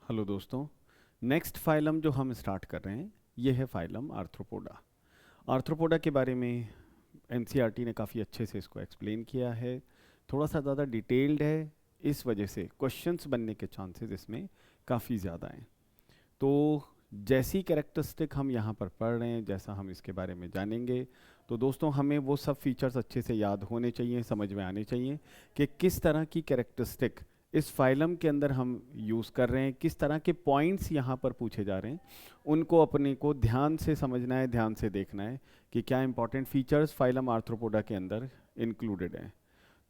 Hello दोस्तों। Next phylum जो हम स्टार्ट कर रहे हैं ये है फाइलम आर्थ्रोपोडा। आर्थ्रोपोडा के बारे में एनसीईआरटी ने काफ़ी अच्छे से इसको एक्सप्लेन किया है। थोड़ा सा ज़्यादा डिटेल्ड है, इस वजह से क्वेश्चंस बनने के चांसेस इसमें काफ़ी ज़्यादा हैं। तो जैसी कैरेक्टरिस्टिक हम यहाँ पर पढ़ रहे हैं, जैसा हम इसके बारे में जानेंगे, तो दोस्तों हमें वो सब फीचर्स अच्छे से याद होने चाहिए, समझ में आने चाहिए कि किस तरह की कैरेक्टरिस्टिक इस फाइलम के अंदर हम यूज़ कर रहे हैं, किस तरह के पॉइंट्स यहाँ पर पूछे जा रहे हैं, उनको अपने को ध्यान से समझना है, ध्यान से देखना है कि क्या इंपॉर्टेंट फीचर्स फाइलम आर्थ्रोपोडा के अंदर इंक्लूडेड हैं।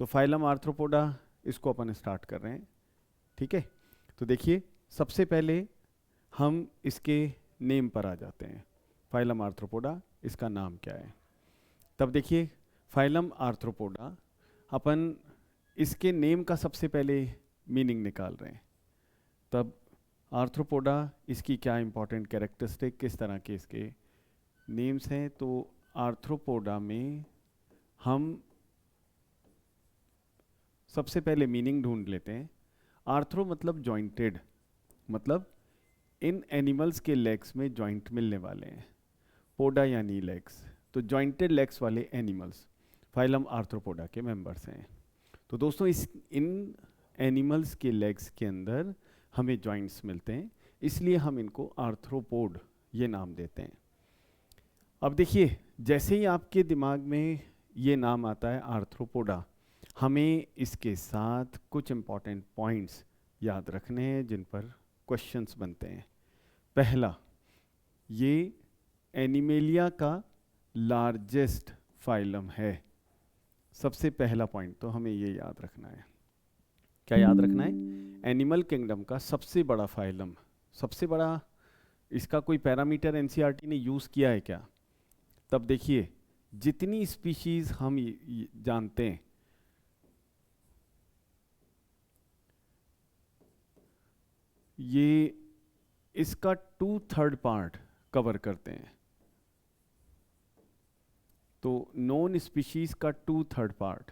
तो फाइलम आर्थ्रोपोडा इसको अपन स्टार्ट कर रहे हैं, ठीक है। तो देखिए, सबसे पहले हम इसके नेम पर आ जाते हैं। फाइलम आर्थ्रोपोडा, इसका नाम क्या है। तब देखिए, फाइलम आर्थ्रोपोडा, अपन इसके नेम का सबसे पहले मीनिंग निकाल रहे हैं। तब आर्थ्रोपोडा, इसकी क्या इंपॉर्टेंट कैरेक्टरिस्टिक, किस तरह के इसके नेम्स हैं। तो आर्थ्रोपोडा में हम सबसे पहले मीनिंग ढूंढ लेते हैं। आर्थ्रो मतलब जॉइंटेड, मतलब इन एनिमल्स के लेग्स में जॉइंट मिलने वाले हैं। पोडा यानी लेग्स, तो जॉइंटेड लेग्स वाले एनिमल्स फाइलम आर्थ्रोपोडा के मेंबर्स हैं। तो दोस्तों इन एनिमल्स के लेग्स के अंदर हमें जॉइंट्स मिलते हैं, इसलिए हम इनको आर्थ्रोपोड ये नाम देते हैं। अब देखिए, जैसे ही आपके दिमाग में ये नाम आता है आर्थ्रोपोडा, हमें इसके साथ कुछ इंपॉर्टेंट पॉइंट्स याद रखने हैं जिन पर क्वेश्चंस बनते हैं। पहला, ये एनिमेलिया का लार्जेस्ट फाइलम है। सबसे पहला पॉइंट तो हमें ये याद रखना है। क्या याद रखना है? एनिमल किंगडम का सबसे बड़ा फाइलम, सबसे बड़ा, इसका कोई पैरामीटर एनसीईआरटी ने यूज़ किया है क्या? तब देखिए, जितनी स्पीशीज हम जानते हैं, ये इसका 2/3 पार्ट कवर करते हैं। तो नॉन स्पीशीज का 2/3 पार्ट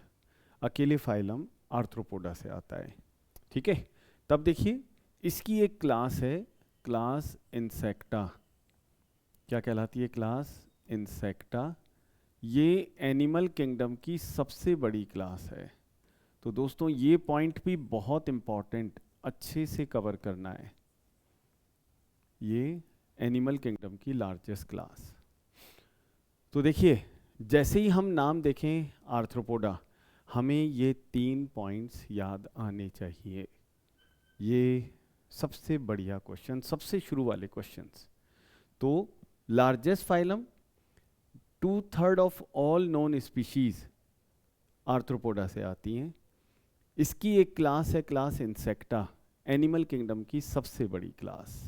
अकेले फाइलम आर्थ्रोपोडा से आता है, ठीक है। तब देखिए, इसकी एक क्लास है, क्लास इंसेक्टा। क्या कहलाती है? Class insecta. ये एनिमल किंगडम की सबसे बड़ी क्लास है। तो दोस्तों ये पॉइंट भी बहुत इंपॉर्टेंट, अच्छे से कवर करना है। ये एनिमल किंगडम की लार्जेस्ट क्लास। तो देखिए, जैसे ही हम नाम देखें आर्थ्रोपोडा, हमें ये 3 पॉइंट्स याद आने चाहिए। ये सबसे बढ़िया क्वेश्चन, सबसे शुरू वाले क्वेश्चंस। तो largest phylum, 2/3 of all non species arthropoda से आती हैं। इसकी एक क्लास है, क्लास इंसेक्टा, एनिमल किंगडम की सबसे बड़ी क्लास।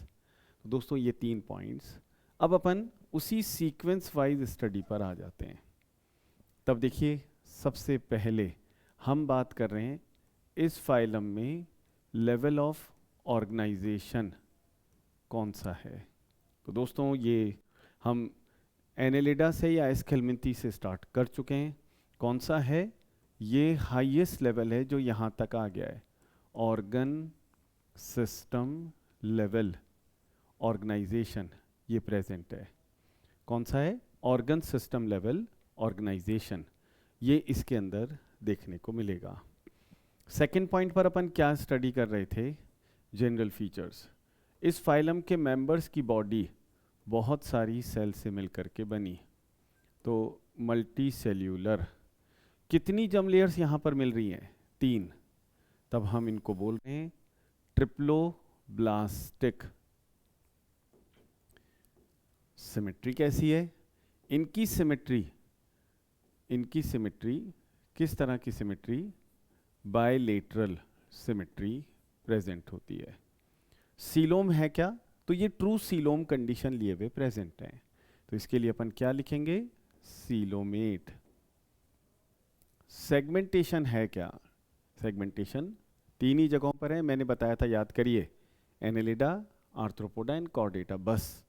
तो दोस्तों ये 3 पॉइंट्स। अब अपन उसी सीक्वेंस वाइज स्टडी पर आ जाते हैं। तब देखिए, सबसे पहले हम बात कर रहे हैं इस फाइलम में लेवल ऑफ ऑर्गेनाइजेशन कौन सा है। तो दोस्तों ये हम एनेलिडा से या एस्केलमिंथी से स्टार्ट कर चुके हैं। कौन सा है? ये हाईएस्ट लेवल है जो यहाँ तक आ गया है, ऑर्गन सिस्टम लेवल ऑर्गेनाइजेशन, ये प्रेजेंट है। कौन सा है? ऑर्गन सिस्टम लेवल ऑर्गेनाइजेशन, ये इसके अंदर देखने को मिलेगा। सेकेंड पॉइंट पर अपन क्या स्टडी कर रहे थे? General features. इस फाइलम के मेंबर्स की बॉडी बहुत सारी सेल से मिलकर के बनी, तो मल्टी सेल्यूलर। कितनी जर्म लेयर्स यहाँ पर मिल रही हैं? 3। तब हम इनको बोल रहे हैं ट्रिप्लोब्लास्टिक। सिमेट्री कैसी है? इनकी सिमेट्री, इनकी सिमेट्री किस तरह की सिमेट्री? बायलेटरल सिमेट्री प्रेजेंट होती है। सीलोम है क्या? तो ये ट्रू सीलोम कंडीशन लिए हुए प्रेजेंट है। तो इसके लिए अपन क्या लिखेंगे? सीलोमेट। सेगमेंटेशन है क्या? सेगमेंटेशन 3 ही जगहों पर है, मैंने बताया था, याद करिए, एनेलिडा, आर्थ्रोपोडा एंड कॉर्डेटा, बस।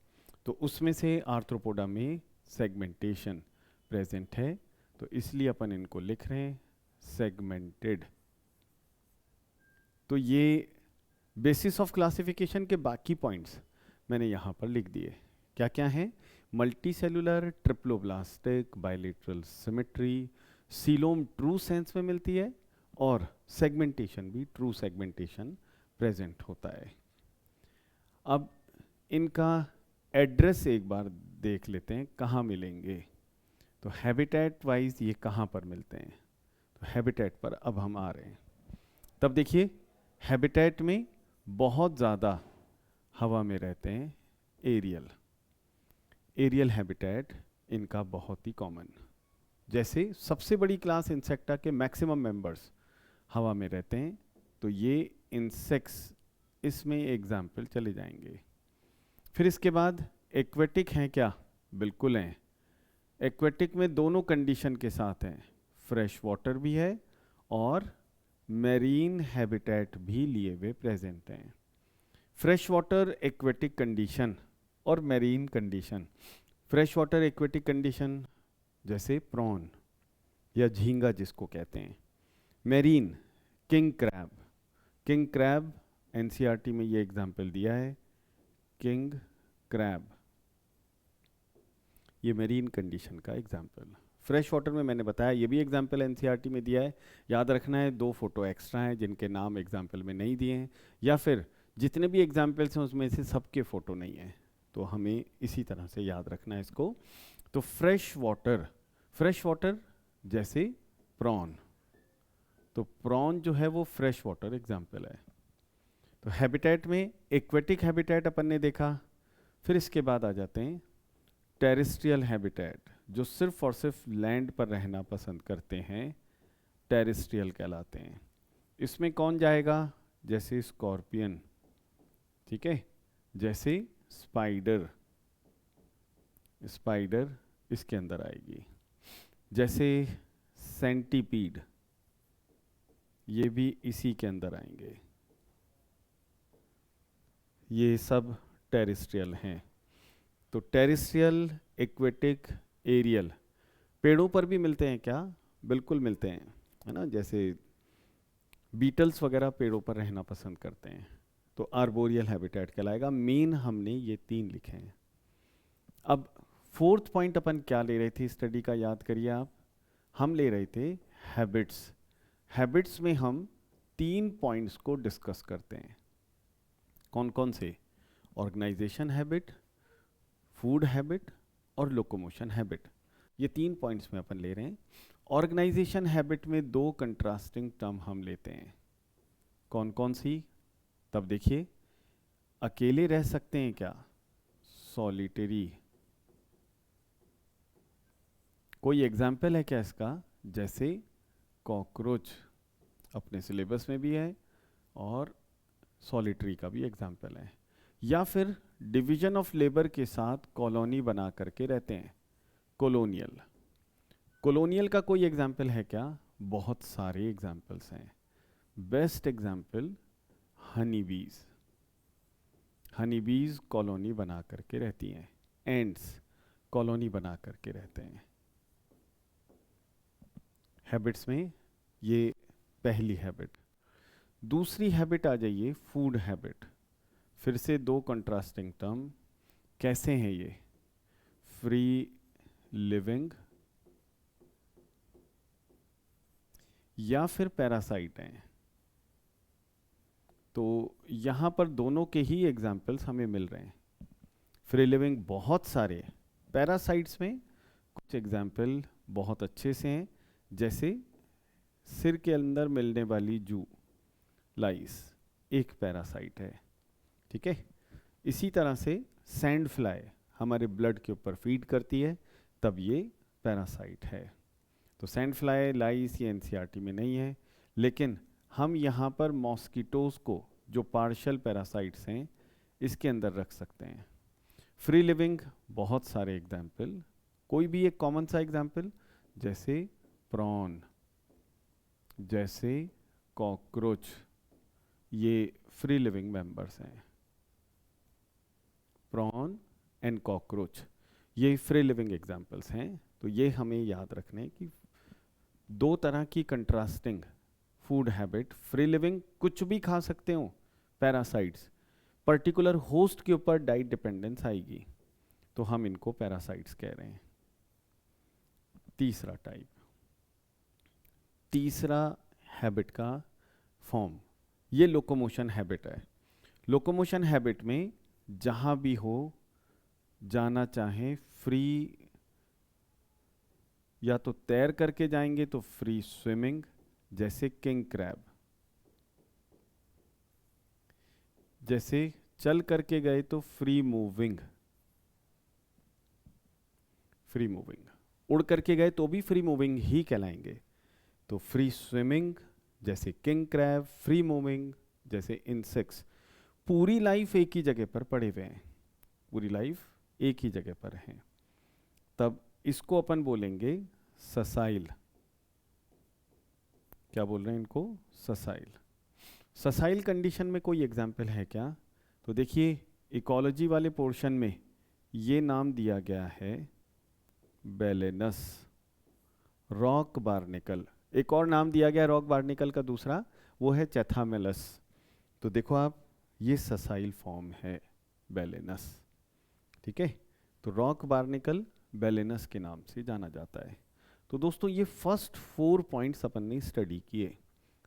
तो उसमें से आर्थ्रोपोडा में सेगमेंटेशन प्रेजेंट है, तो इसलिए अपन इनको लिख रहे हैं सेगमेंटेड। तो ये बेसिस ऑफ क्लासिफिकेशन के बाकी पॉइंट्स मैंने यहाँ पर लिख दिए। क्या क्या हैं? Multi cellular, triploblastic, bilateral symmetry, coelom true sense में मिलती है, और सेगमेंटेशन भी ट्रू सेगमेंटेशन प्रेजेंट होता है। अब इनका एड्रेस एक बार देख लेते हैं कहाँ मिलेंगे। तो हैबिटेट वाइज ये कहाँ पर मिलते हैं? तो हैबिटेट पर अब हम आ रहे हैं। तब देखिए, हैबिटेट में बहुत ज़्यादा हवा में रहते हैं एरियल। एरियल हैबिटेट इनका बहुत ही कॉमन। जैसे सबसे बड़ी क्लास इंसेक्टा के मैक्सिमम मेंबर्स हवा में रहते हैं, तो ये इंसेक्ट्स इसमें एग्जाम्पल चले जाएंगे। फिर इसके बाद एक्वेटिक हैं क्या? बिल्कुल हैं। एक्वेटिक में दोनों कंडीशन के साथ हैं, फ्रेश वाटर भी है और मैरीन हैबिटेट भी लिए हुए प्रेजेंट हैं। फ्रेश वाटर एक्वेटिक कंडीशन और marine condition. Fresh water aquatic condition जैसे प्रॉन या झींगा जिसको कहते हैं। Marine king crab. King crab NCERT में ये एग्जाम्पल दिया है, किंग क्रैब, ये मैरीन कंडीशन का एग्जाम्पल। फ्रेश वाटर में मैंने बताया ये भी एग्जाम्पल एनसीईआरटी में दिया है। याद रखना है 2 फोटो एक्स्ट्रा हैं जिनके नाम एग्जाम्पल में नहीं दिए हैं, या फिर जितने भी एग्जाम्पल्स हैं उसमें से सबके फ़ोटो नहीं हैं, तो हमें इसी तरह से याद रखना है इसको। तो फ्रेश वाटर जैसे प्रॉन, तो प्रॉन जो है वो फ्रेश वाटर एग्जाम्पल है। तो हैबिटेट में एक्वेटिक हैबिटेट अपन ने देखा। फिर इसके बाद आ जाते हैं टेरेस्ट्रियल हैबिटेट, जो सिर्फ और सिर्फ लैंड पर रहना पसंद करते हैं, टेरेस्ट्रियल कहलाते हैं। इसमें कौन जाएगा? जैसे स्कॉर्पियन, ठीक है, जैसे स्पाइडर, स्पाइडर इसके अंदर आएगी, जैसे सेंटीपीड, ये भी इसी के अंदर आएंगे। ये सब टेरेस्ट्रियल हैं। तो टेरेस्ट्रियल, एक्वेटिक, एरियल पेड़ों पर भी मिलते हैं क्या? बिल्कुल मिलते हैं, है ना। जैसे बीटल्स वगैरह पेड़ों पर रहना पसंद करते हैं, तो आर्बोरियल हैबिटेट कहलाएगा। मेन हमने ये 3 लिखे हैं। अब 4th पॉइंट अपन क्या ले रहे थे स्टडी का, याद करिए आप। हम ले रहे थे हैबिट्स। हैबिट्स में हम 3 पॉइंट्स को डिस्कस करते हैं। कौन कौन से? ऑर्गेनाइजेशन हैबिट, फूड हैबिट और लोकोमोशन हैबिट। ये 3 पॉइंट्स में अपन ले रहे हैं। ऑर्गेनाइजेशन हैबिट में 2 कंट्रास्टिंग टर्म हम लेते हैं। कौन कौन सी? तब देखिए, अकेले रह सकते हैं क्या? सॉलिटरी। कोई एग्जाम्पल है क्या इसका? जैसे कॉकरोच, अपने सिलेबस में भी है और सॉलिटरी का भी एग्जाम्पल है। या फिर डिवीजन ऑफ लेबर के साथ कॉलोनी बना करके रहते हैं, कॉलोनियल। कॉलोनियल का कोई एग्जाम्पल है क्या? बहुत सारे एग्जाम्पल्स हैं। बेस्ट एग्जाम्पल हनी बीज। हनी बीज कॉलोनी बना करके रहती हैं। एंड्स कॉलोनी बना करके रहते हैं। हैबिट्स में ये पहली हैबिट। दूसरी हैबिट आ जाइए, फूड हैबिट। फिर से 2 कंट्रास्टिंग टर्म। कैसे हैं ये? फ्री लिविंग या फिर पैरासाइट हैं। तो यहाँ पर दोनों के ही एग्जाम्पल्स हमें मिल रहे हैं। फ्री लिविंग बहुत सारे, पैरासाइट्स में कुछ एग्जाम्पल बहुत अच्छे से हैं, जैसे सिर के अंदर मिलने वाली जू, लाइस, एक पैरासाइट है, ठीक है। इसी तरह से सैंड फ्लाई हमारे ब्लड के ऊपर फीड करती है, तब ये पैरासाइट है। तो सैंड फ्लाई, लाइस ये एनसीईआरटी में नहीं है, लेकिन हम यहाँ पर मॉस्किटोज को, जो पार्शियल पैरासाइट्स हैं, इसके अंदर रख सकते हैं। फ्री लिविंग बहुत सारे एग्जाम्पल, कोई भी एक कॉमन सा एग्जाम्पल, जैसे प्रॉन, जैसे कॉकरोच, ये फ्री लिविंग मेंबर्स हैं। प्रॉन एंड कॉकरोच ये फ्री लिविंग एग्जाम्पल्स हैं। तो ये हमें याद रखने कि 2 तरह की contrasting food habit. Free living कुछ भी खा सकते हो, पैरासाइट्स, पर्टिकुलर होस्ट के ऊपर डाइट डिपेंडेंस आएगी, तो हम इनको पैरासाइट्स कह रहे हैं। तीसरा टाइप, तीसरा हैबिट का फॉर्म, ये लोकोमोशन हैबिट है। लोकोमोशन हैबिट में जहाँ भी हो जाना चाहें, फ्री या तो तैर करके जाएंगे तो फ्री स्विमिंग, जैसे किंग क्रैब, जैसे चल करके गए तो फ्री मूविंग, फ्री मूविंग, उड़ करके गए तो भी फ्री मूविंग ही कहलाएंगे। तो फ्री स्विमिंग जैसे किंग क्रैब, फ्री मूविंग जैसे इंसेक्ट्स। पूरी लाइफ एक ही जगह पर पड़े हुए हैं, पूरी लाइफ एक ही जगह पर हैं, तब इसको अपन बोलेंगे ससाइल। क्या बोल रहे हैं इनको? ससाइल। ससाइल कंडीशन में कोई एग्जाम्पल है क्या? तो देखिए इकोलॉजी वाले पोर्शन में ये नाम दिया गया है बैलेनस, रॉक बार्निकल। एक और नाम दिया गया रॉक बार्निकल का दूसरा, वो है चैथामेलस। तो देखो आप, ये ससाइल फॉर्म है बैलेनस, ठीक है। तो रॉक बार्निकल बैलेनस के नाम से जाना जाता है। तो दोस्तों ये फर्स्ट 4 पॉइंट्स अपन ने स्टडी किए।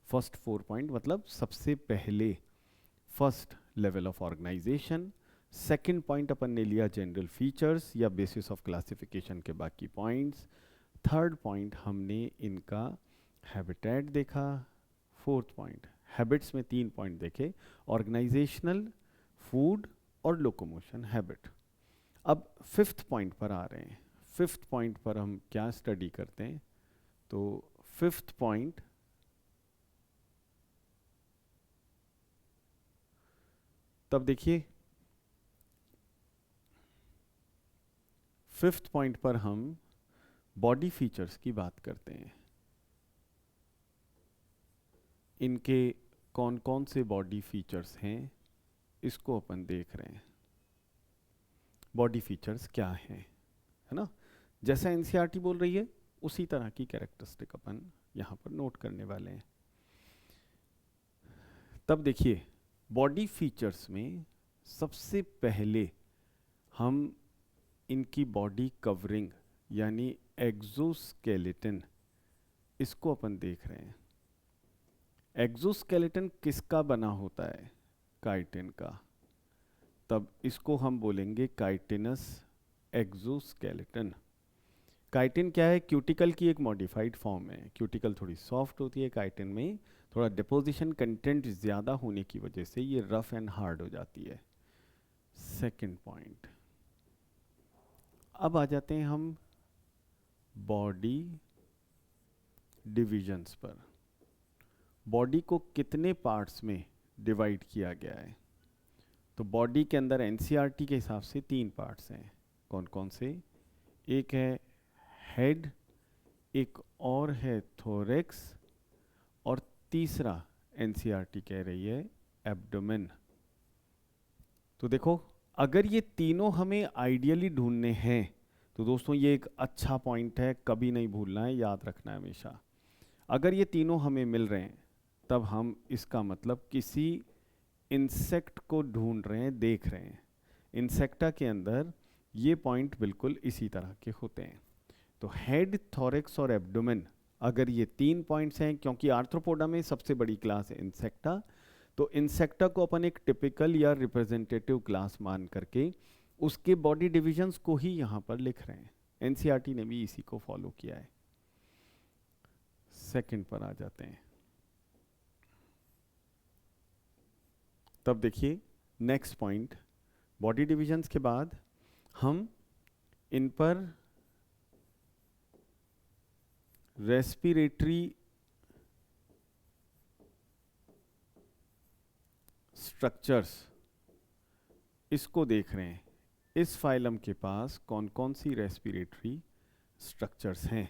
फर्स्ट 4 पॉइंट मतलब सबसे पहले first level of organisation. Second point अपन ने लिया जनरल फीचर्स या बेसिस ऑफ क्लासिफिकेशन के बाकी पॉइंट्स। थर्ड पॉइंट हमने इनका हैबिटेट देखा। फोर्थ पॉइंट हैबिट्स में 3 पॉइंट देखे, ऑर्गेनाइजेशनल, फूड और लोकोमोशन हैबिट। अब फिफ्थ पॉइंट पर आ रहे हैं। फिफ्थ पॉइंट पर हम क्या स्टडी करते हैं? तो फिफ्थ पॉइंट तब देखिए, फिफ्थ पॉइंट पर हम बॉडी फीचर्स की बात करते हैं। इनके कौन कौन से बॉडी फीचर्स हैं, इसको अपन देख रहे हैं। बॉडी फीचर्स क्या हैं, है ना? जैसा एनसीईआरटी बोल रही है उसी तरह की कैरेक्टरिस्टिक अपन यहाँ पर नोट करने वाले हैं। तब देखिए बॉडी फीचर्स में सबसे पहले हम इनकी बॉडी कवरिंग यानी एक्सोस्केलेटन, इसको अपन देख रहे हैं। एक्सोस्केलेटन किसका बना होता है? काइटिन का। तब इसको हम बोलेंगे काइटिनस एक्सोस्केलेटन। काइटिन क्या है? क्यूटिकल की एक मॉडिफाइड फॉर्म है। क्यूटिकल थोड़ी सॉफ्ट होती है, काइटिन में थोड़ा डिपोजिशन कंटेंट ज़्यादा होने की वजह से ये रफ एंड हार्ड हो जाती है। सेकंड पॉइंट, अब आ जाते हैं हम बॉडी डिविजन्स पर। बॉडी को कितने पार्ट्स में डिवाइड किया गया है? तो बॉडी के अंदर एनसीईआरटी के हिसाब से 3 पार्ट्स हैं। कौन कौन से? एक है हेड, एक और है थोरेक्स, और तीसरा एनसीईआरटी कह रही है एब्डोमेन। तो देखो अगर ये तीनों हमें आइडियली ढूंढने हैं तो दोस्तों ये एक अच्छा पॉइंट है, कभी नहीं भूलना है, याद रखना है हमेशा। अगर ये तीनों हमें मिल रहे हैं तब हम इसका मतलब किसी इंसेक्ट को ढूंढ रहे हैं, देख रहे हैं। इंसेक्टा के अंदर ये पॉइंट बिल्कुल इसी तरह के होते हैं। तो हेड, थोरेक्स और एब्डोमेन, अगर ये 3 पॉइंट्स हैं, क्योंकि आर्थ्रोपोडा में सबसे बड़ी क्लास है इंसेक्टा, तो इंसेक्टा को अपन एक टिपिकल या रिप्रेजेंटेटिव क्लास मान करके उसके बॉडी डिविजन्स को ही यहाँ पर लिख रहे हैं। एनसीईआरटी ने भी इसी को फॉलो किया है। सेकंड पर आ जाते हैं। तब देखिए नेक्स्ट पॉइंट, बॉडी डिविजन्स के बाद हम इन पर रेस्पिरेटरी स्ट्रक्चर्स, इसको देख रहे हैं। इस फाइलम के पास कौन कौन सी रेस्पिरेटरी स्ट्रक्चर्स हैं,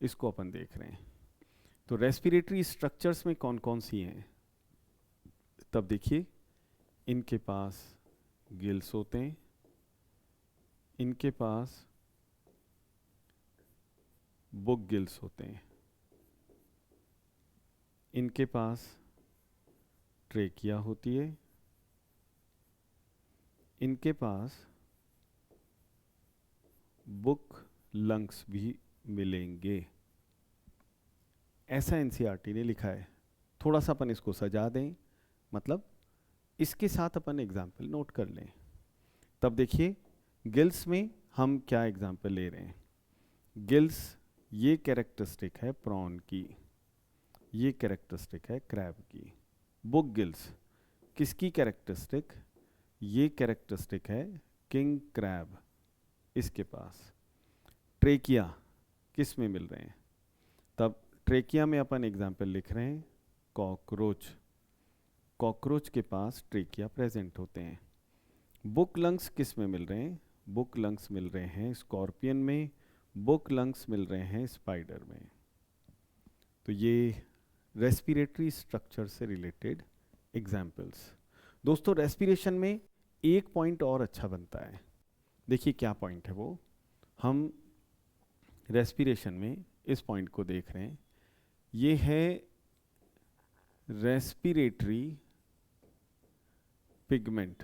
इसको अपन देख रहे हैं। तो रेस्पिरेटरी स्ट्रक्चर्स में कौन कौन सी हैं? तब देखिए इनके पास गिल्स होते हैं, इनके पास बुक गिल्स होते हैं, इनके पास ट्रेकिया होती है, इनके पास बुक लंग्स भी मिलेंगे, ऐसा एनसीईआरटी ने लिखा है। थोड़ा सा अपन इसको सजा दें, मतलब इसके साथ अपन एग्जाम्पल नोट कर लें। तब देखिए गिल्स में हम क्या एग्जाम्पल ले रहे हैं। गिल्स ये कैरेक्टरिस्टिक है प्रॉन की, ये कैरेक्टरिस्टिक है क्रैब की। बुक गिल्स किसकी कैरेक्टरिस्टिक, ये कैरेक्टरिस्टिक है किंग क्रैब, इसके पास। ट्रेकिया किस में मिल रहे हैं, तब ट्रेकिया में अपन एग्जाम्पल लिख रहे हैं कॉकरोच, कॉकरोच के पास ट्रेकिया प्रेजेंट होते हैं। बुक लंग्स किस में मिल रहे हैं, बुक लंग्स मिल रहे हैं स्कॉर्पियन में, बुक लंग्स मिल रहे हैं स्पाइडर में। तो ये रेस्पिरेटरी स्ट्रक्चर से रिलेटेड एग्जाम्पल्स। दोस्तों रेस्पिरेशन में एक पॉइंट और अच्छा बनता है, देखिए क्या पॉइंट है वो। हम रेस्पिरेशन में इस पॉइंट को देख रहे हैं, ये है रेस्पिरेटरी पिगमेंट,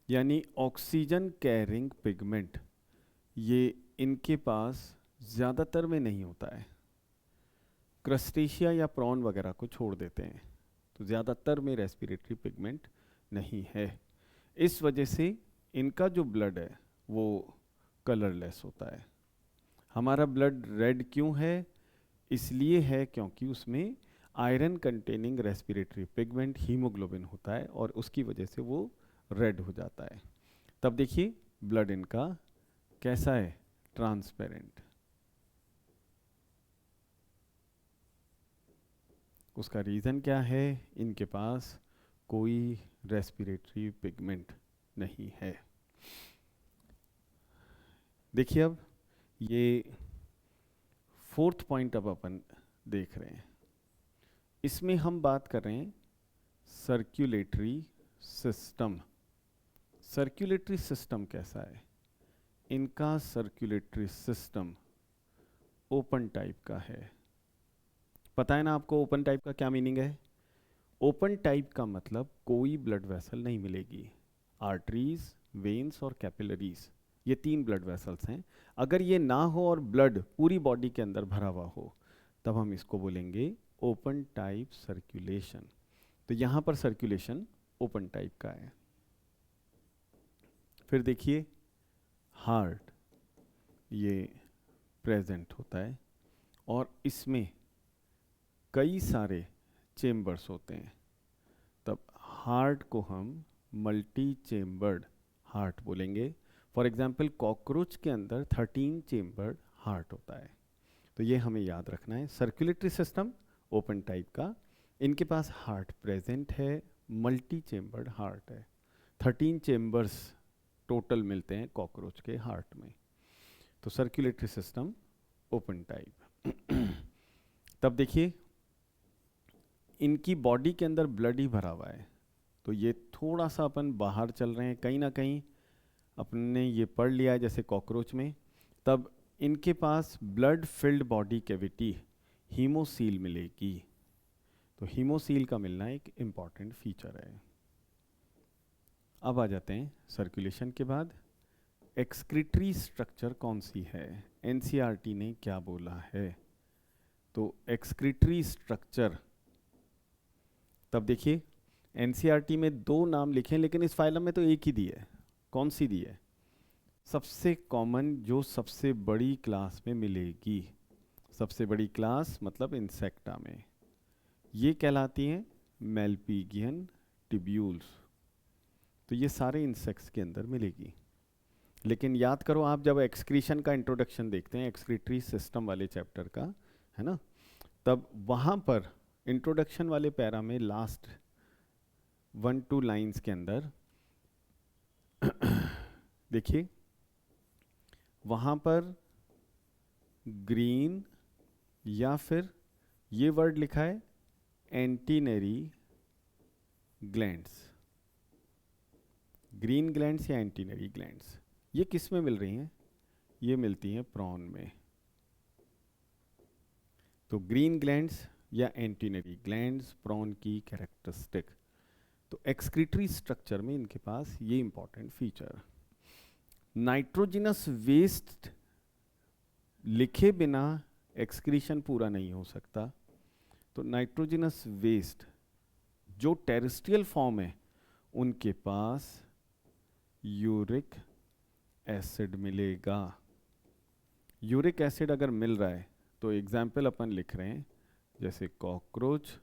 यानी ऑक्सीजन कैरिंग पिगमेंट। ये इनके पास ज़्यादातर में नहीं होता है, क्रस्टेशिया या प्रॉन वगैरह को छोड़ देते हैं, तो ज़्यादातर में रेस्पिरेटरी पिगमेंट नहीं है। इस वजह से इनका जो ब्लड है वो कलरलेस होता है। हमारा ब्लड रेड क्यों है, इसलिए है क्योंकि उसमें iron containing respiratory pigment haemoglobin होता है और उसकी वजह से वो रेड हो जाता है। तब देखिए ब्लड इनका कैसा है, ट्रांसपेरेंट। उसका रीज़न क्या है, इनके पास कोई रेस्पिरेटरी पिगमेंट नहीं है। देखिए अब ये फोर्थ पॉइंट अब अपन देख रहे हैं, इसमें हम बात कर रहे हैं सर्कुलेटरी सिस्टम। सर्कुलेटरी सिस्टम कैसा है, इनका सर्कुलेटरी सिस्टम ओपन टाइप का है। पता है ना आपको ओपन टाइप का क्या मीनिंग है। ओपन टाइप का मतलब कोई ब्लड वेसल नहीं मिलेगी, आर्टरीज, वेन्स और कैपिलरीज, ये 3 ब्लड वेसल्स हैं। अगर ये ना हो और ब्लड पूरी बॉडी के अंदर भरा हुआ हो, तब हम इसको बोलेंगे ओपन टाइप सर्कुलेशन। तो यहाँ पर सर्कुलेशन ओपन टाइप का है। फिर देखिए हार्ट ये प्रेजेंट होता है और इसमें कई सारे चेम्बर्स होते हैं, तब हार्ट को हम मल्टी चेम्बर्ड हार्ट बोलेंगे। फॉर एग्जाम्पल कॉकरोच के अंदर 13 चेम्बर्ड हार्ट होता है, तो ये हमें याद रखना है। सर्कुलेटरी सिस्टम ओपन टाइप का, इनके पास हार्ट प्रेजेंट है, मल्टी चेम्बर्ड हार्ट है, 13 चेम्बर्स टोटल मिलते हैं कॉकरोच के हार्ट में। तो सर्कुलेटरी सिस्टम ओपन टाइप। तब देखिए इनकी बॉडी के अंदर ब्लड ही भरा हुआ है, तो ये थोड़ा सा अपन बाहर चल रहे हैं, कहीं ना कहीं अपने ये पढ़ लिया है जैसे कॉकरोच में। तब इनके पास blood filled body cavity haemocoel मिलेगी, तो हीमोसील का मिलना एक इम्पॉर्टेंट फीचर है। अब आ जाते हैं सर्कुलेशन के बाद एक्सक्रीटरी स्ट्रक्चर कौन सी है, एनसीईआरटी ने क्या बोला है। तो एक्सक्रीटरी स्ट्रक्चर, तब देखिए एनसीईआरटी में 2 नाम लिखे हैं, लेकिन इस फाइलम में तो एक ही दी है। कौन सी दी है, सबसे कॉमन जो सबसे बड़ी क्लास में मिलेगी, सबसे बड़ी क्लास मतलब इंसेक्टा में, ये कहलाती हैं मेलपीगियन टिब्यूल्स। तो ये सारे इंसेक्ट्स के अंदर मिलेगी। लेकिन याद करो आप जब एक्सक्रीशन का इंट्रोडक्शन देखते हैं एक्सक्रीटरी सिस्टम वाले चैप्टर का, है ना, तब वहाँ पर इंट्रोडक्शन वाले पैरा में लास्ट 1-2 लाइंस के अंदर देखिए वहाँ पर ग्रीन या फिर ये वर्ड लिखा है एंटीनरी ग्लैंड्स, ग्रीन ग्लैंड्स या एंटीनरी ग्लैंड्स, ये किस में मिल रही हैं, ये मिलती हैं प्रॉन में। तो ग्रीन ग्लैंड्स या एंटीनरी ग्लैंड्स प्रॉन की कैरेक्टरिस्टिक। तो एक्सक्रीटरी स्ट्रक्चर में इनके पास ये इंपॉर्टेंट फीचर। नाइट्रोजिनस वेस्ट लिखे बिना एक्सक्रीशन पूरा नहीं हो सकता, तो नाइट्रोजिनस वेस्ट जो टेरेस्ट्रियल फॉर्म है उनके पास यूरिक एसिड मिलेगा। यूरिक एसिड अगर मिल रहा है तो एग्जाम्पल अपन लिख रहे हैं, जैसे कॉकरोच,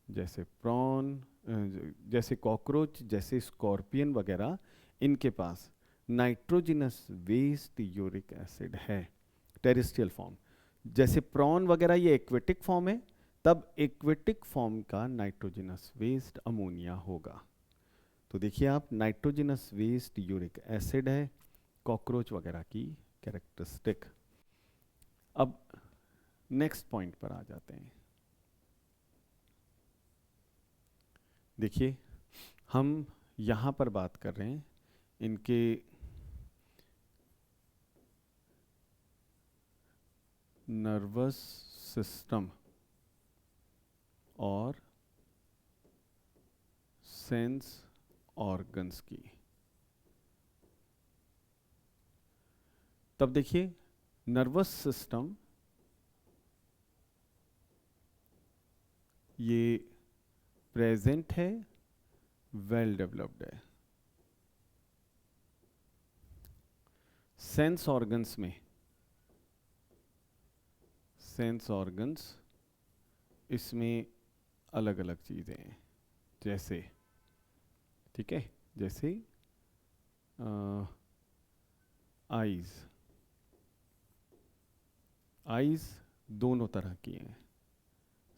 जैसे प्रॉन, जैसे कॉकरोच, जैसे स्कॉर्पियन वगैरह, इनके पास नाइट्रोजिनस वेस्ट यूरिक एसिड है टेरेस्ट्रियल फॉर्म। जैसे प्रॉन वगैरह ये एक्वेटिक फॉर्म है, तब एक्वेटिक फॉर्म का नाइट्रोजिनस वेस्ट अमोनिया होगा। तो देखिए आप, नाइट्रोजिनस वेस्ट यूरिक एसिड है कॉकरोच वगैरह की कैरेक्टरिस्टिक। अब नेक्स्ट पॉइंट पर आ जाते हैं। देखिए हम यहाँ पर बात कर रहे हैं इनके नर्वस सिस्टम और सेंस ऑर्गन्स की। तब देखिए नर्वस सिस्टम ये प्रेजेंट है, वेल डेवलप्ड है। सेंस ऑर्गन्स में, सेंस ऑर्गन्स इसमें अलग अलग चीज़ें हैं, जैसे, ठीक है, जैसे आईज। आईज दोनों तरह की हैं,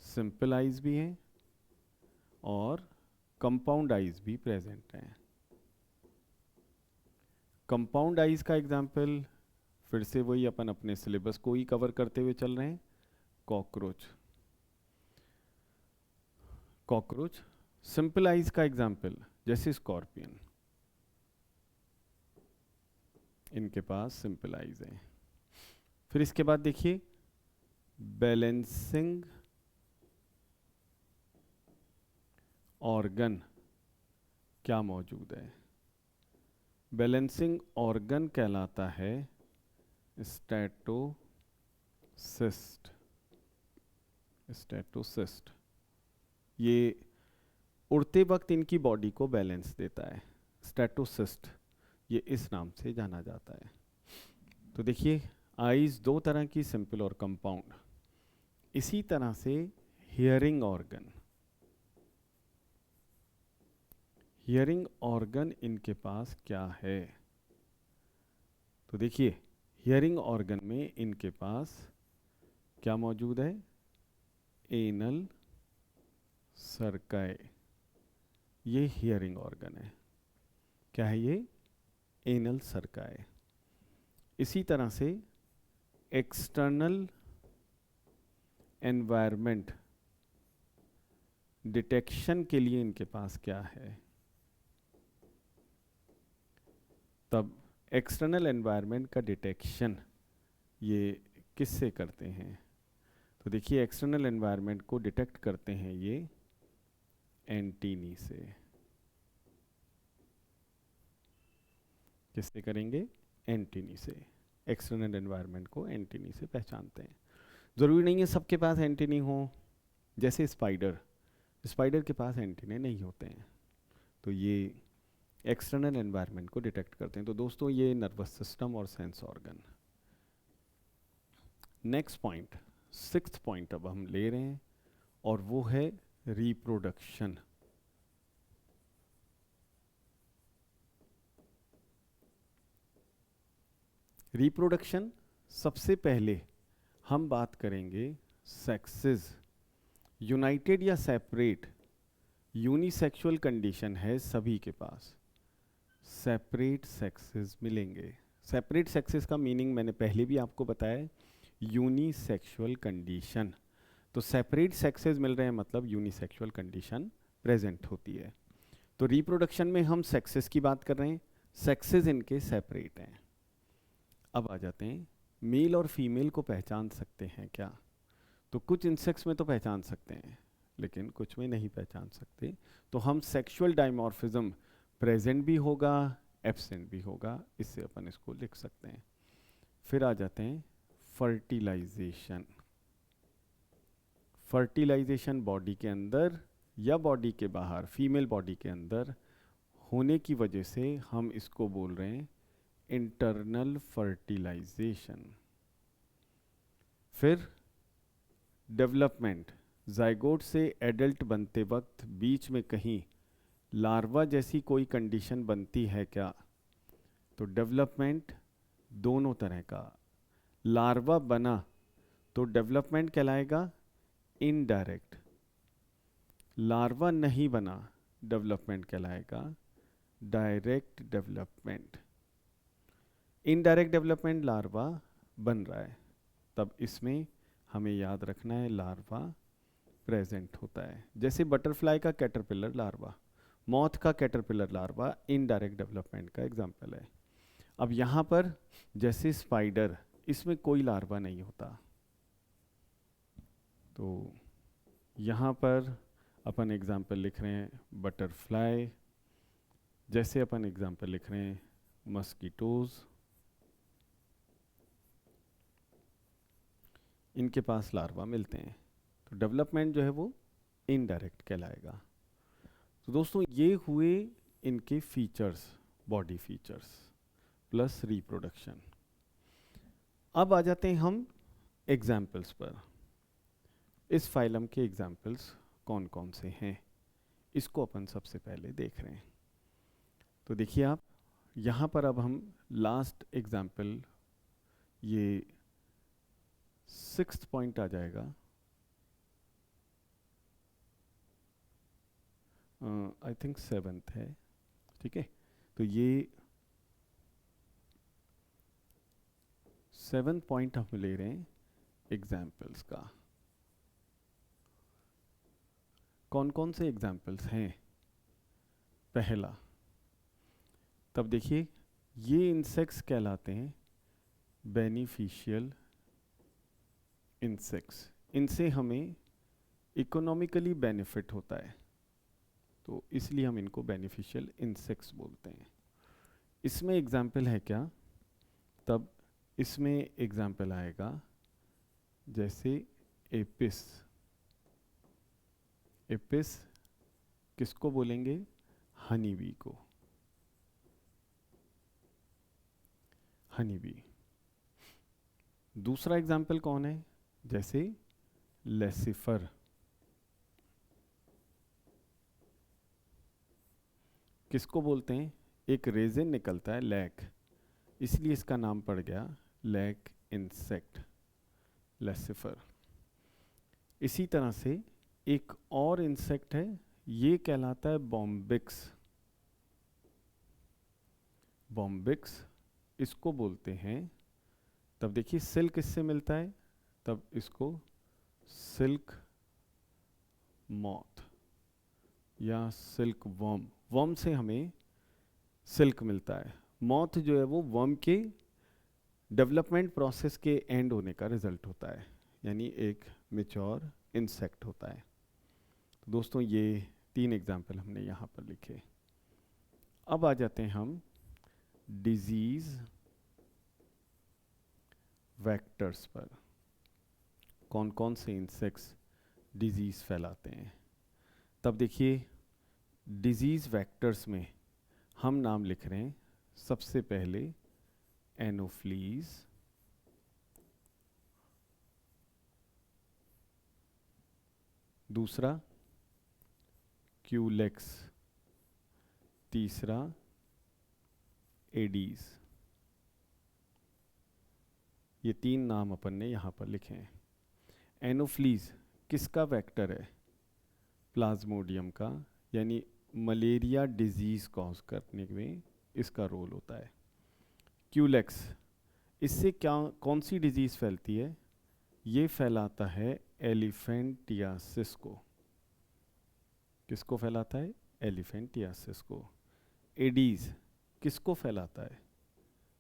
सिंपल आईज भी हैं और कंपाउंड आईज भी प्रेजेंट हैं। कंपाउंड आईज का एग्जाम्पल फिर से वही अपन अपने सिलेबस को ही कवर करते हुए चल रहे हैं, कॉकरोच। कॉकरोच। सिंपल आईज का एग्जाम्पल जैसे स्कॉर्पियन, इनके पास सिंपल आईज हैं। फिर इसके बाद देखिए बैलेंसिंग ऑर्गन क्या मौजूद है। बैलेंसिंग ऑर्गन कहलाता है स्टैटोसिस्ट। स्टैटोसिस्ट ये उड़ते वक्त इनकी बॉडी को बैलेंस देता है। स्टैटोसिस्ट ये इस नाम से जाना जाता है। तो देखिए आईज दो तरह की, सिंपल और कंपाउंड। इसी तरह से हियरिंग ऑर्गन, हियरिंग ऑर्गन इनके पास क्या है। तो देखिए हियरिंग ऑर्गन में इनके पास क्या मौजूद है, एनल सर्काई। ये हियरिंग ऑर्गन है, क्या है ये, एनल सर्काई। इसी तरह से एक्सटर्नल एनवायरनमेंट डिटेक्शन के लिए इनके पास क्या है। तब एक्सटर्नल एनवायरनमेंट का डिटेक्शन ये किससे करते हैं, तो देखिए एक्सटर्नल एनवायरनमेंट को डिटेक्ट करते हैं ये एंटीनी से। किससे करेंगे, एंटीनी से। एक्सटर्नल एनवायरनमेंट को एंटीनी से पहचानते हैं। ज़रूरी नहीं है सबके पास एंटीनी हो, जैसे स्पाइडर, स्पाइडर के पास एंटीने नहीं होते हैं, तो ये एक्सटर्नल एनवायरनमेंट को डिटेक्ट करते हैं। तो दोस्तों ये नर्वस सिस्टम और sense organ. Next point, sixth point अब हम ले रहे हैं और वो है रिप्रोडक्शन। रिप्रोडक्शन सबसे पहले हम बात करेंगे सेक्सेस। यूनाइटेड या सेपरेट, यूनिसेक्सुअल कंडीशन है सभी के पास, सेपरेट सेक्सेस मिलेंगे। सेपरेट सेक्सेस का मीनिंग मैंने पहले भी आपको बताया, यूनिसेक्सुअल कंडीशन। तो सेपरेट सेक्सेस मिल रहे हैं मतलब यूनिसेक्सुअल कंडीशन प्रेजेंट होती है। तो रिप्रोडक्शन में हम सेक्सेस की बात कर रहे हैं, सेक्सेस इनके सेपरेट हैं। अब आ जाते हैं मेल और फीमेल को पहचान सकते हैं क्या। तो कुछ इंसेक्ट्स में तो पहचान सकते हैं लेकिन कुछ में नहीं पहचान सकते, तो हम सेक्सुअल डाइमॉर्फिज्म प्रेजेंट भी होगा एब्सेंट भी होगा, इससे अपन इसको लिख सकते हैं। फिर आ जाते हैं फर्टिलाइजेशन। फर्टिलाइजेशन बॉडी के अंदर या बॉडी के बाहर, फीमेल बॉडी के अंदर होने की वजह से हम इसको बोल रहे हैं इंटरनल फर्टिलाइजेशन। फिर डेवलपमेंट, जाइगोट से एडल्ट बनते वक्त बीच में कहीं लार्वा जैसी कोई कंडीशन बनती है क्या? तो डेवलपमेंट दोनों तरह का, लार्वा बना तो डेवलपमेंट कहलाएगा इनडायरेक्ट, लार्वा नहीं बना डेवलपमेंट कहलाएगा direct development. Indirect development larva बन रहा है, तब इसमें हमें याद रखना है लार्वा प्रेजेंट होता है। जैसे बटरफ्लाई का कैटरपिलर लार्वा, मॉथ का कैटरपिलर लार्वा इनडायरेक्ट डेवलपमेंट का एग्जाम्पल है। अब यहाँ पर जैसे स्पाइडर, इसमें कोई लार्वा नहीं होता, तो यहाँ पर अपन एग्जाम्पल लिख रहे हैं बटरफ्लाई, जैसे अपन एग्जाम्पल लिख रहे हैं मस्कीटोज, इनके पास लार्वा मिलते हैं, तो डेवलपमेंट जो है वो इनडायरेक्ट कहलाएगा। तो दोस्तों ये हुए इनके features, body features plus reproduction. अब आ जाते हैं हम एग्जाम्पल्स पर। इस फाइलम के एग्जाम्पल्स कौन कौन से हैं, इसको अपन सबसे पहले देख रहे हैं। तो देखिए आप यहाँ पर अब हम लास्ट एग्जाम्पल, ये 6th पॉइंट आ जाएगा, आई थिंक 7th है, ठीक है। तो ये 7th पॉइंट हम ले रहे हैं एग्जाम्पल्स का। कौन कौन से एग्जाम्पल्स हैं? पहला, तब देखिए ये इंसेक्ट्स कहलाते हैं बेनिफिशियल इंसेक्ट्स, इनसे हमें इकोनॉमिकली बेनिफिट होता है, तो इसलिए हम इनको बेनिफिशियल इंसेक्ट्स बोलते हैं। इसमें एग्जाम्पल है क्या? तब इसमें एग्जाम्पल आएगा जैसे एपिस। एपिस किसको बोलेंगे? हनी बी को, हनी बी। दूसरा एग्जाम्पल कौन है? जैसे लेसिफर, किसको बोलते हैं? एक रेजिन निकलता है लैक, इसलिए इसका नाम पड़ गया लैक इंसेक्ट, लेसिफर। इसी तरह से एक और इंसेक्ट है, ये कहलाता है बॉम्बिक्स। बॉम्बिक्स इसको बोलते हैं, तब देखिए सिल्क इससे मिलता है, तब इसको सिल्क मॉथ या सिल्क वर्म, वर्म से हमें सिल्क मिलता है, मॉथ जो है वो वर्म के डेवलपमेंट प्रोसेस के एंड होने का रिजल्ट होता है, यानी एक मैच्योर इंसेक्ट होता है। तो दोस्तों ये 3 एग्जाम्पल हमने यहाँ पर लिखे। अब आ जाते हैं हम डिजीज वेक्टर्स पर, कौन कौन से इंसेक्ट्स डिजीज फैलाते हैं। तब देखिए डिजीज वेक्टर्स में हम नाम लिख रहे हैं सबसे पहले एनोफ्लीज, दूसरा क्यूलेक्स, तीसरा एडीज। ये 3 नाम अपन ने यहाँ पर लिखे हैं। एनोफ्लीज किसका वेक्टर है? प्लाज्मोडियम का, यानी मलेरिया डिजीज कॉज करने में इसका रोल होता है। क्यूलेक्स, इससे क्या कौन सी डिजीज फैलती है? ये फैलाता है एलिफेंटियासिस को। किसको फैलाता है? एलिफेंटियासिस को। एडीज किसको फैलाता है?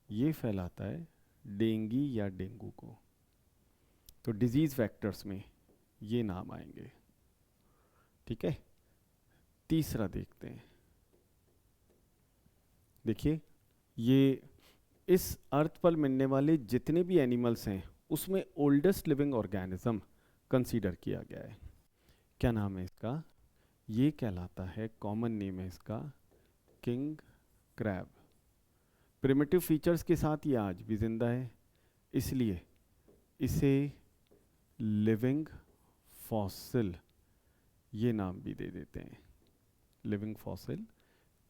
ये फैलाता है डेंगी या डेंगू को। तो डिजीज वेक्टर्स में ये नाम आएंगे। ठीक है, तीसरा देखते हैं। देखिए, ये इस अर्थ पर मिलने वाले जितने भी एनिमल्स हैं उसमें ओल्डेस्ट लिविंग ऑर्गेनिज्म कंसीडर किया गया है। क्या नाम है इसका? ये कहलाता है, कॉमन नेम है इसका किंग क्रैब। प्रिमिटिव फीचर्स के साथ ये आज भी जिंदा है, इसलिए इसे लिविंग फॉसिल ये नाम भी दे देते हैं। लिविंग फॉसिल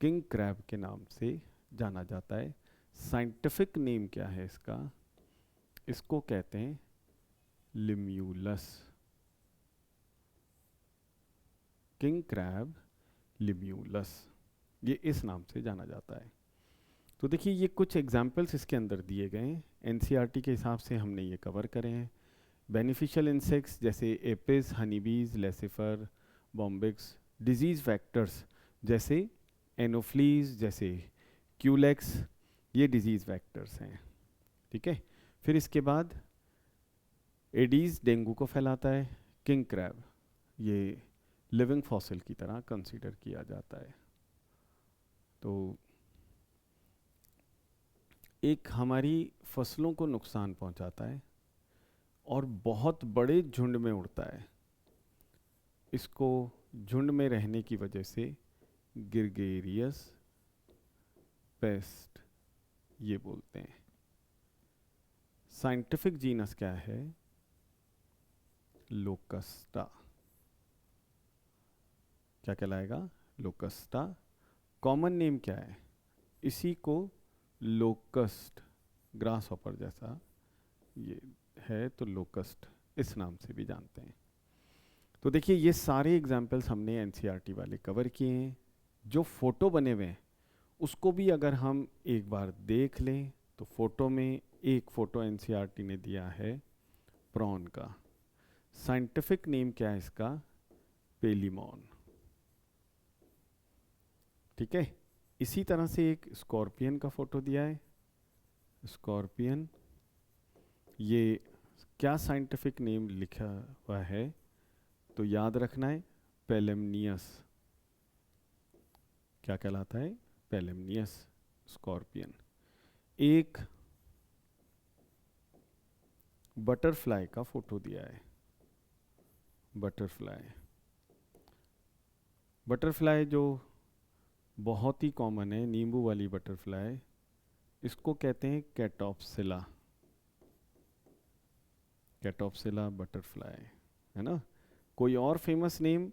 किंग क्रैब के नाम से जाना जाता है। साइंटिफिक नेम क्या है इसका? इसको कहते हैं लिम्यूलस। किंग क्रैब लिम्यूलस, ये इस नाम से जाना जाता है। तो देखिए, ये कुछ एग्जाम्पल्स इसके अंदर दिए गए हैं, एनसीईआरटी के हिसाब से हमने ये कवर करे हैं। बेनिफिशियल इंसेक्ट्स जैसे Apis, honeybees, Laccifer, Bombyx. Disease vectors जैसे एनोफ्लीज, जैसे क्यूलेक्स, ये डिजीज़ वैक्टर्स हैं। ठीक है, फिर इसके बाद एडीज डेंगू को फैलाता है। किंग क्रैब ये लिविंग फॉसिल की तरह कंसीडर किया जाता है। तो एक हमारी फसलों को नुकसान पहुंचाता है और बहुत बड़े झुंड में उड़ता है। इसको झुंड में रहने की वजह से ग्रिगेरियस पेस्ट ये बोलते हैं। साइंटिफिक जीनस क्या है? लोकस्टा। क्या कहलाएगा? लोकस्टा। कॉमन नेम क्या है? इसी को लोकस्ट, ग्रास हॉपर जैसा ये है, तो लोकस्ट इस नाम से भी जानते हैं। तो देखिए, ये सारे एग्जाम्पल्स हमने एनसीईआरटी वाले कवर किए हैं। जो फोटो बने हुए हैं उसको भी अगर हम एक बार देख लें तो फोटो में एक फोटो एनसीईआरटी ने दिया है प्रॉन का। साइंटिफिक नेम क्या है इसका? पेलिमॉन। ठीक है, इसी तरह से एक स्कॉर्पियन का फोटो दिया है। स्कॉर्पियन, ये क्या साइंटिफिक नेम लिखा हुआ है तो याद रखना है, पेलेमनियस। क्या कहलाता है? पेलेमनियस स्कॉर्पियन। एक बटरफ्लाई का फोटो दिया है। बटरफ्लाई, बटरफ्लाई जो बहुत ही कॉमन है, नींबू वाली बटरफ्लाई, इसको कहते हैं कैटॉप्सिला। कैटॉप्सिला बटरफ्लाई, है ना। कोई और फेमस नेम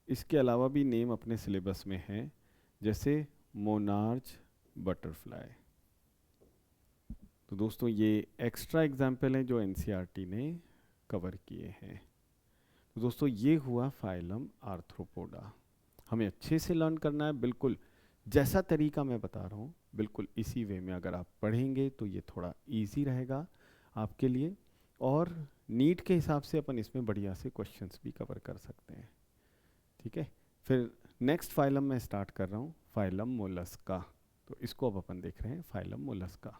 इसके अलावा भी नेम अपने सिलेबस में है, जैसे मोनार्च बटरफ्लाई। तो दोस्तों, ये एक्स्ट्रा एग्जाम्पल हैं जो एनसीईआरटी ने कवर किए हैं। तो दोस्तों, ये हुआ फाइलम आर्थ्रोपोडा। हमें अच्छे से लर्न करना है, बिल्कुल जैसा तरीका मैं बता रहा हूँ बिल्कुल इसी वे में अगर आप पढ़ेंगे तो ये थोड़ा इजी रहेगा आपके लिए, और नीट के हिसाब से अपन इसमें बढ़िया से क्वेश्चंस भी कवर कर सकते हैं। ठीक है, फिर नेक्स्ट फाइलम मैं स्टार्ट कर रहा हूँ, फाइलम मोलस्का। तो इसको अब अपन देख रहे हैं, फाइलम मोलस्का।